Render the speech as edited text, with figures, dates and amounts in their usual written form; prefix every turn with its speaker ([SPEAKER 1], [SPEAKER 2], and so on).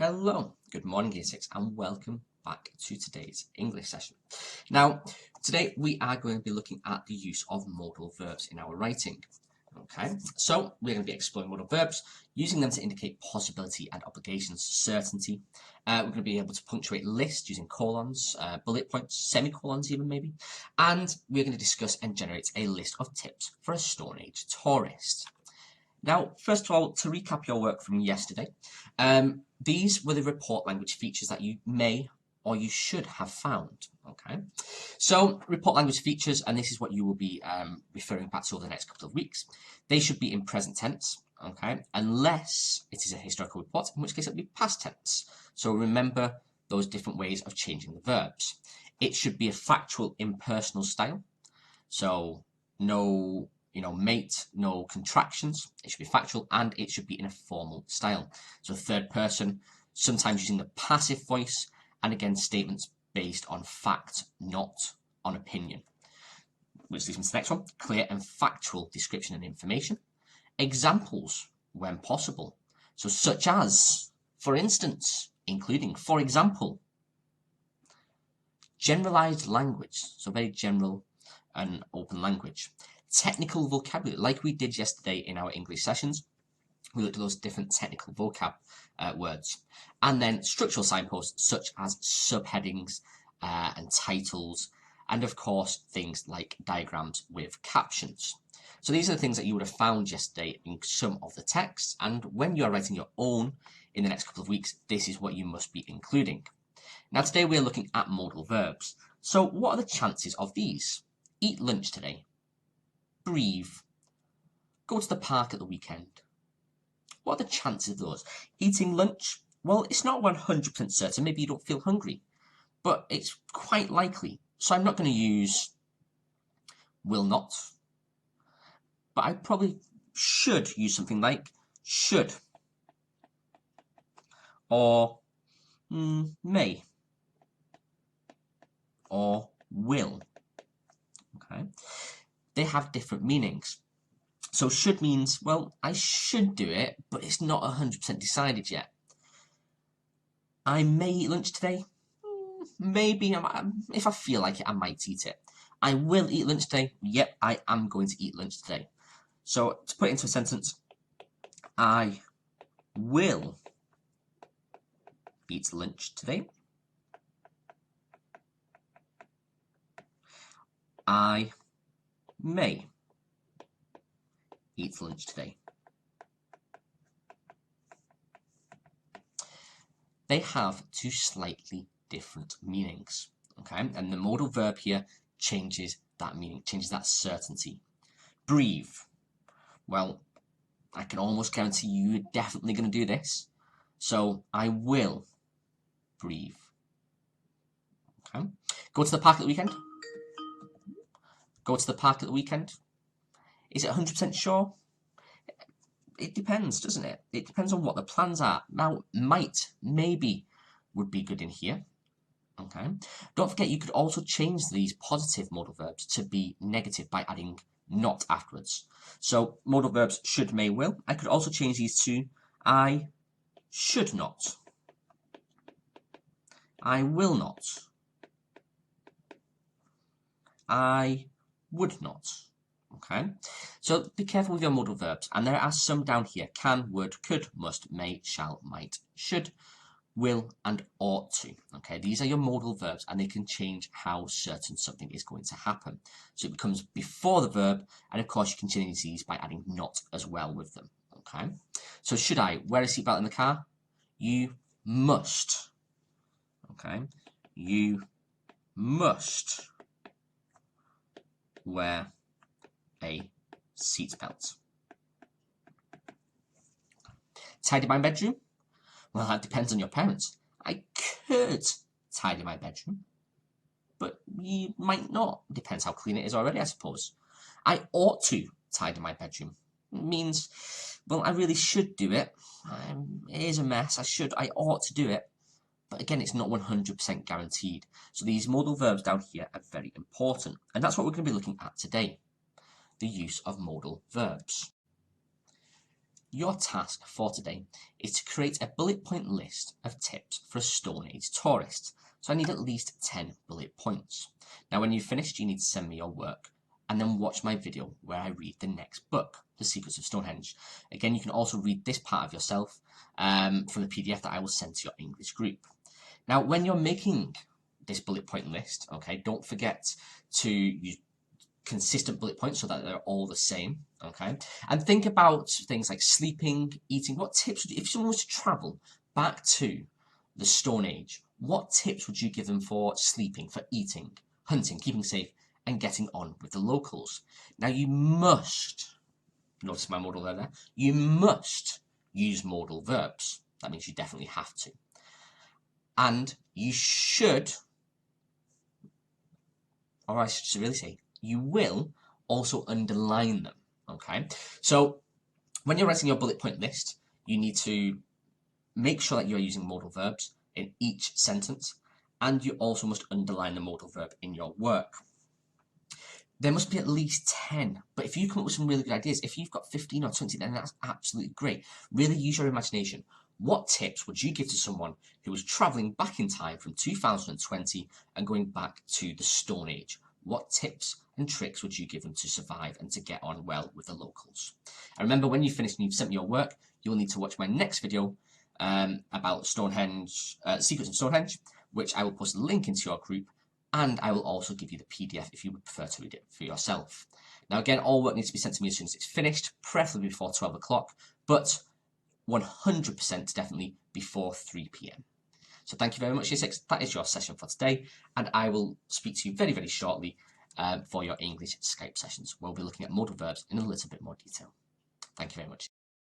[SPEAKER 1] Hello, good morning Year 6 and welcome back to today's English session. Now, today we are going to be looking at the use of modal verbs in our writing. Okay, so we're going to be exploring modal verbs, using them to indicate possibility and obligations, certainty. We're going to be able to punctuate lists using colons, bullet points, semicolons even maybe. And we're going to discuss and generate a list of tips for a Stone Age tourist. Now, first of all, to recap your work from yesterday, these were the report language features that you may or you should have found. Okay, so report language features, and this is what you will be referring back to over the next couple of weeks. They should be in present tense, okay, unless it is a historical report, in which case it will be past tense. So remember those different ways of changing the verbs. It should be a factual, impersonal style. So no, mate, no contractions. It should be factual, and it should be in a formal style. So third person, sometimes using the passive voice, and again, statements based on fact, not on opinion. Which leads me to the next one, clear and factual description and information. Examples, when possible. So such as, for instance, including, for example. Generalized language, so very general and open language. Technical vocabulary, like we did yesterday in our English sessions. We looked at those different technical vocab words. And then structural signposts such as subheadings and titles, and of course things like diagrams with captions. So these are the things that you would have found yesterday in some of the texts, and when you are writing your own in the next couple of weeks, this is what you must be including. Now today we are looking at modal verbs. So what are the chances of these? Eat lunch today. Breathe. Go to the park at the weekend. What are the chances of those? Eating lunch? Well, it's not 100% certain. Maybe you don't feel hungry, but it's quite likely. So I'm not going to use will not, but I probably should use something like should or may or will. Okay, they have different meanings. So should means, well, I should do it, but it's not 100% decided yet. I may eat lunch today. Maybe, if I feel like it, I might eat it. I will eat lunch today. Yep, I am going to eat lunch today. So to put it into a sentence, I will eat lunch today. I may eat lunch today. They have two slightly different meanings, okay? And the modal verb here changes that meaning, changes that certainty. Breathe. Well, I can almost guarantee you're definitely going to do this. So I will breathe. Okay. Go to the park at the weekend. Go to the park at the weekend. Is it 100% sure? It depends, doesn't it? It depends on what the plans are. Now, might, maybe would be good in here. Okay. Don't forget, you could also change these positive modal verbs to be negative by adding not afterwards. So modal verbs should, may, will. I could also change these to I should not. I will not. I would not. Okay, so be careful with your modal verbs, and there are some down here: can, would, could, must, may, shall, might, should, will, and ought to. Okay, these are your modal verbs, and they can change how certain something is going to happen. So it becomes before the verb, and of course you can change these by adding not as well with them. Okay, so should I wear a seatbelt in the car? You must. Okay, you must wear a seatbelt. Tidy my bedroom? Well, that depends on your parents. I could tidy my bedroom, but you might not. Depends how clean it is already, I suppose. I ought to tidy my bedroom. It means, well, I really should do it. It is a mess. I ought to do it. But again, it's not 100% guaranteed. So these modal verbs down here are very important. And that's what we're going to be looking at today. The use of modal verbs. your task for today is to create a bullet point list of tips for a Stone Age tourist. So I need at least 10 bullet points. Now when you've finished, you need to send me your work and then watch my video where I read the next book, The Secrets of Stonehenge. Again, you can also read this part of yourself from the PDF that I will send to your English group. Now, when you're making this bullet point list, okay, don't forget to use consistent bullet points so that they're all the same, okay? And think about things like sleeping, eating. What tips would you, if someone was to travel back to the Stone Age, what tips would you give them for sleeping, for eating, hunting, keeping safe, and getting on with the locals? Now you must, notice my modal there, you must use modal verbs. That means you definitely have to. And you should, or I should really say, you will also underline them, okay? So when you're writing your bullet point list, you need to make sure that you're using modal verbs in each sentence, and you also must underline the modal verb in your work. There must be at least 10, but if you come up with some really good ideas, if you've got 15 or 20, then that's absolutely great. Really use your imagination. What tips would you give to someone who was traveling back in time from 2020 and going back to the Stone Age? What tips and tricks would you give them to survive and to get on well with the locals? And remember, when you finish and you've sent me your work, you'll need to watch my next video about Stonehenge, Secrets of Stonehenge, which I will post a link into your group, and I will also give you the PDF if you would prefer to read it for yourself. Now again, all work needs to be sent to me as soon as it's finished, preferably before 12 o'clock, but 100% definitely before 3 p.m. So thank you very much, Year 6. That is your session for today, and I will speak to you very, very shortly for your English Skype sessions. We'll be looking at modal verbs in a little bit more detail. Thank you very much.